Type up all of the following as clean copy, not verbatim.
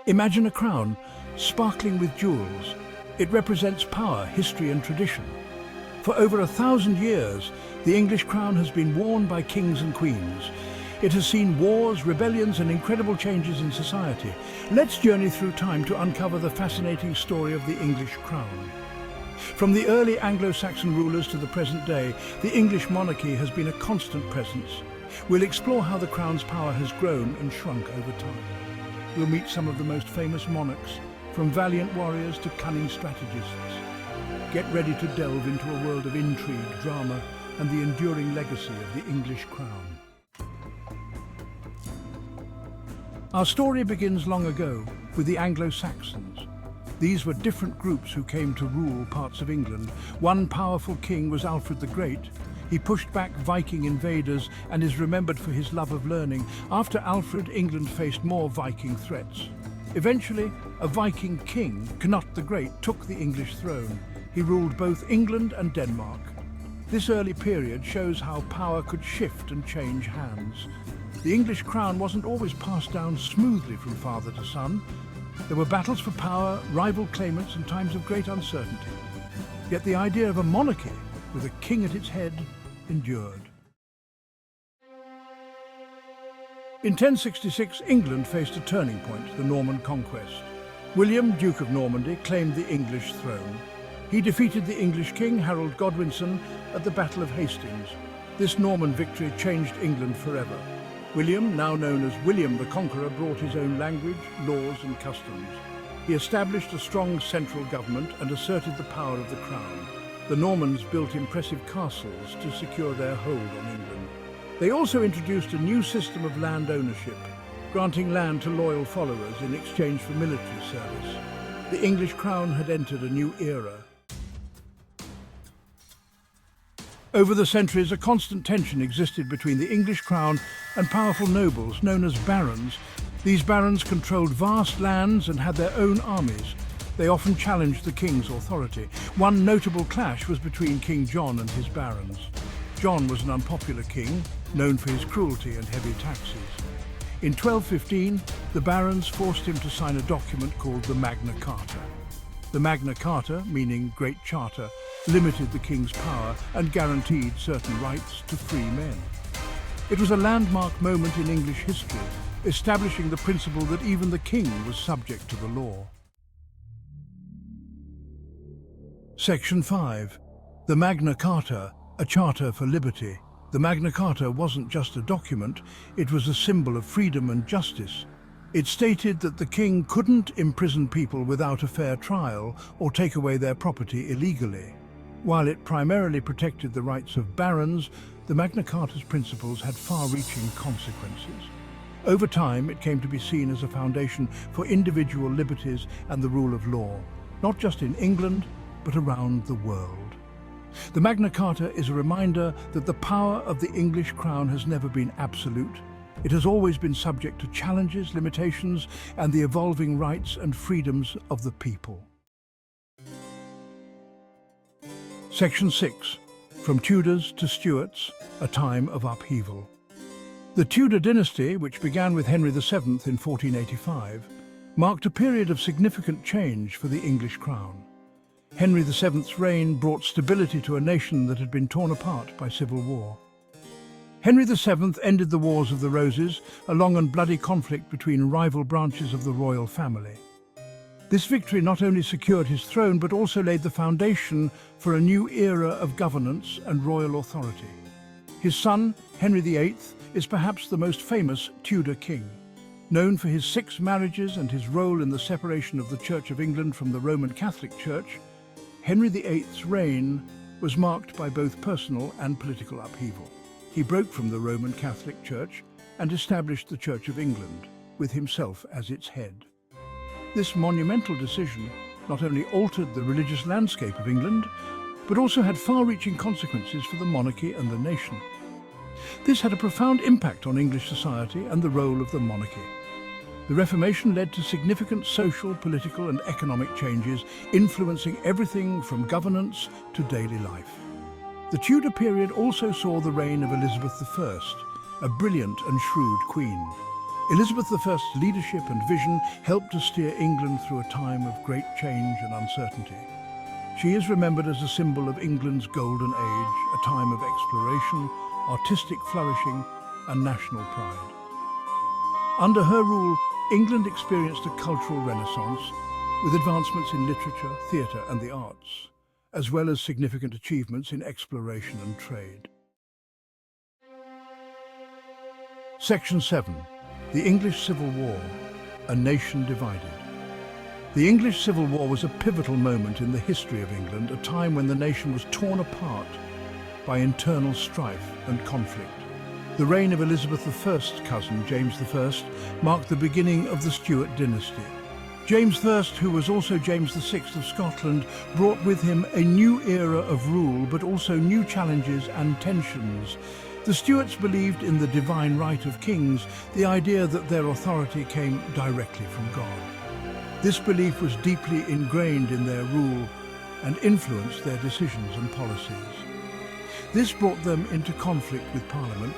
Imagine a crown sparkling with jewels. It represents power, history and tradition. For over 1,000 years, the English crown has been worn by kings and queens. It has seen wars, rebellions and incredible changes in society. Let's journey through time to uncover the fascinating story of the English crown. From the early Anglo-Saxon rulers to the present day, the English monarchy has been a constant presence. We'll explore how the crown's power has grown and shrunk over time. We'll meet some of the most famous monarchs, from valiant warriors to cunning strategists. Get ready to delve into a world of intrigue, drama, and the enduring legacy of the English crown. Our story begins long ago with the Anglo-Saxons. These were different groups who came to rule parts of England. One powerful king was Alfred the Great. He pushed back Viking invaders and is remembered for his love of learning. After Alfred, England faced more Viking threats. Eventually, a Viking king, Cnut the Great, took the English throne. He ruled both England and Denmark. This early period shows how power could shift and change hands. The English crown wasn't always passed down smoothly from father to son. There were battles for power, rival claimants, and times of great uncertainty. Yet the idea of a monarchy with a king at its head endured. In 1066, England faced a turning point, the Norman conquest. William, Duke of Normandy, claimed the English throne. He defeated the English king, Harold Godwinson, at the Battle of Hastings. This Norman victory changed England forever. William, now known as William the Conqueror, brought his own language, laws and customs. He established a strong central government and asserted the power of the crown. The Normans built impressive castles to secure their hold on England. They also introduced a new system of land ownership, granting land to loyal followers in exchange for military service. The English crown had entered a new era. Over the centuries, a constant tension existed between the English crown and powerful nobles known as barons. These barons controlled vast lands and had their own armies. They often challenged the king's authority. One notable clash was between King John and his barons. John was an unpopular king, known for his cruelty and heavy taxes. In 1215, the barons forced him to sign a document called the Magna Carta. The Magna Carta, meaning Great Charter, limited the king's power and guaranteed certain rights to free men. It was a landmark moment in English history, establishing the principle that even the king was subject to the law. Section 5. The Magna Carta, a charter for liberty. The Magna Carta wasn't just a document, it was a symbol of freedom and justice. It stated that the king couldn't imprison people without a fair trial or take away their property illegally. While it primarily protected the rights of barons, the Magna Carta's principles had far-reaching consequences. Over time, it came to be seen as a foundation for individual liberties and the rule of law, not just in England, but around the world. The Magna Carta is a reminder that the power of the English crown has never been absolute. It has always been subject to challenges, limitations, and the evolving rights and freedoms of the people. Section 6. From Tudors to Stuarts, a time of upheaval. The Tudor dynasty, which began with Henry VII in 1485, marked a period of significant change for the English crown. Henry VII's reign brought stability to a nation that had been torn apart by civil war. Henry VII ended the Wars of the Roses, a long and bloody conflict between rival branches of the royal family. This victory not only secured his throne, but also laid the foundation for a new era of governance and royal authority. His son, Henry VIII, is perhaps the most famous Tudor king. Known for his 6 marriages and his role in the separation of the Church of England from the Roman Catholic Church, Henry VIII's reign was marked by both personal and political upheaval. He broke from the Roman Catholic Church and established the Church of England, with himself as its head. This monumental decision not only altered the religious landscape of England, but also had far-reaching consequences for the monarchy and the nation. This had a profound impact on English society and the role of the monarchy. The Reformation led to significant social, political and economic changes, influencing everything from governance to daily life. The Tudor period also saw the reign of Elizabeth I, a brilliant and shrewd queen. Elizabeth I's leadership and vision helped to steer England through a time of great change and uncertainty. She is remembered as a symbol of England's golden age, a time of exploration, artistic flourishing, and national pride. Under her rule, England experienced a cultural renaissance with advancements in literature, theatre, and the arts, as well as significant achievements in exploration and trade. Section 7. The English Civil War, a nation divided. The English Civil War was a pivotal moment in the history of England, a time when the nation was torn apart by internal strife and conflict. The reign of Elizabeth I's cousin, James I, marked the beginning of the Stuart dynasty. James I, who was also James VI of Scotland, brought with him a new era of rule, but also new challenges and tensions. The Stuarts believed in the divine right of kings, the idea that their authority came directly from God. This belief was deeply ingrained in their rule and influenced their decisions and policies. This brought them into conflict with Parliament.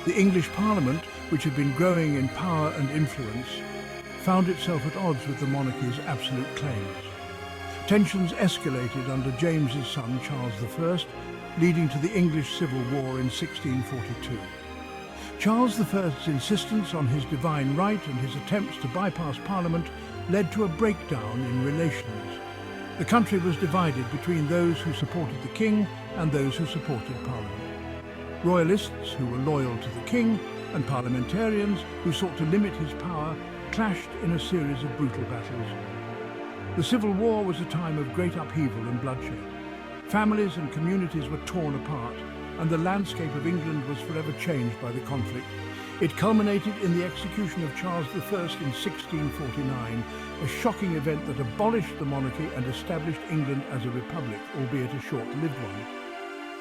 The English Parliament, which had been growing in power and influence, found itself at odds with the monarchy's absolute claims. Tensions escalated under James's son, Charles I, leading to the English Civil War in 1642. Charles I's insistence on his divine right and his attempts to bypass Parliament led to a breakdown in relations. The country was divided between those who supported the king and those who supported Parliament. Royalists, who were loyal to the king, and parliamentarians, who sought to limit his power, clashed in a series of brutal battles. The Civil War was a time of great upheaval and bloodshed. Families and communities were torn apart, and the landscape of England was forever changed by the conflict. It culminated in the execution of Charles I in 1649, a shocking event that abolished the monarchy and established England as a republic, albeit a short-lived one.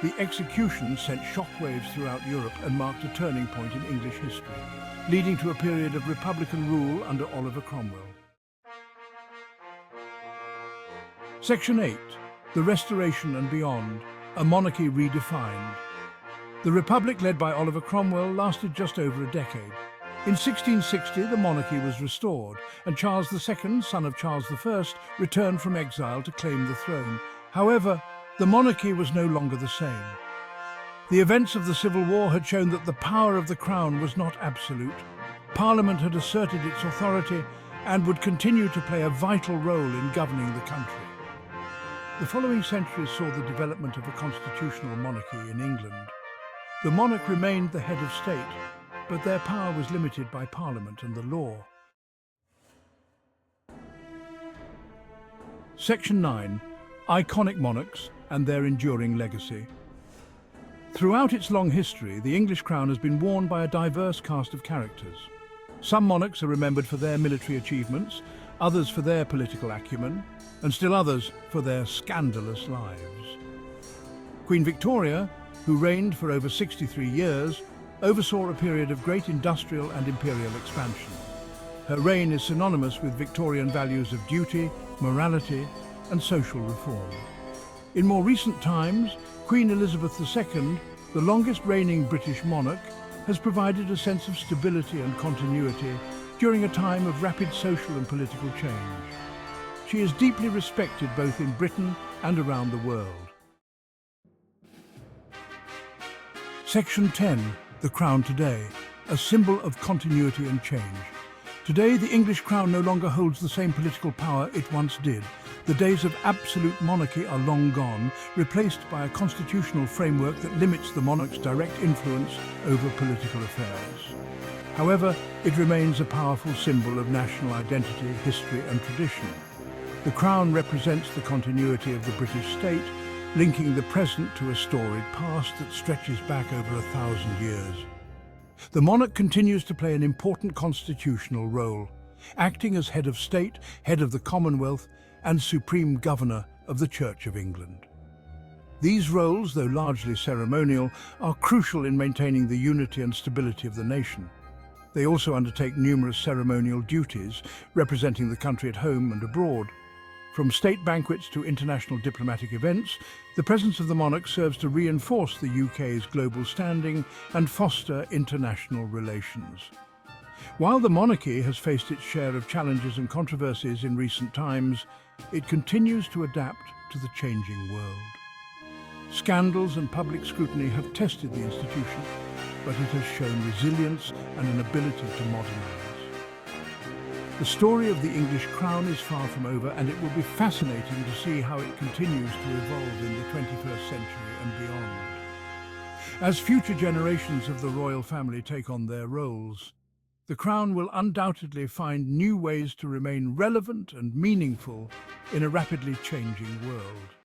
The execution sent shockwaves throughout Europe and marked a turning point in English history, leading to a period of republican rule under Oliver Cromwell. Section 8. The Restoration and Beyond, a monarchy redefined. The republic led by Oliver Cromwell lasted just over a decade. In 1660, the monarchy was restored, and Charles II, son of Charles I, returned from exile to claim the throne. However, the monarchy was no longer the same. The events of the Civil War had shown that the power of the crown was not absolute. Parliament had asserted its authority and would continue to play a vital role in governing the country. The following centuries saw the development of a constitutional monarchy in England. The monarch remained the head of state, but their power was limited by Parliament and the law. Section 9. Iconic monarchs and their enduring legacy. Throughout its long history, the English crown has been worn by a diverse cast of characters. Some monarchs are remembered for their military achievements, others for their political acumen, and still others for their scandalous lives. Queen Victoria, who reigned for over 63 years, oversaw a period of great industrial and imperial expansion. Her reign is synonymous with Victorian values of duty, morality, and social reform. In more recent times, Queen Elizabeth II, the longest reigning British monarch, has provided a sense of stability and continuity during a time of rapid social and political change. She is deeply respected both in Britain and around the world. Section 10. The Crown Today, a symbol of continuity and change. Today, the English crown no longer holds the same political power it once did. The days of absolute monarchy are long gone, replaced by a constitutional framework that limits the monarch's direct influence over political affairs. However, it remains a powerful symbol of national identity, history, and tradition. The crown represents the continuity of the British state, linking the present to a storied past that stretches back over 1,000 years. The monarch continues to play an important constitutional role, acting as head of state, head of the Commonwealth, and supreme governor of the Church of England. These roles, though largely ceremonial, are crucial in maintaining the unity and stability of the nation. They also undertake numerous ceremonial duties, representing the country at home and abroad. From state banquets to international diplomatic events, the presence of the monarch serves to reinforce the UK's global standing and foster international relations. While the monarchy has faced its share of challenges and controversies in recent times, it continues to adapt to the changing world. Scandals and public scrutiny have tested the institution, but it has shown resilience and an ability to modernize. The story of the English crown is far from over, and it will be fascinating to see how it continues to evolve in the 21st century and beyond. As future generations of the royal family take on their roles, the crown will undoubtedly find new ways to remain relevant and meaningful in a rapidly changing world.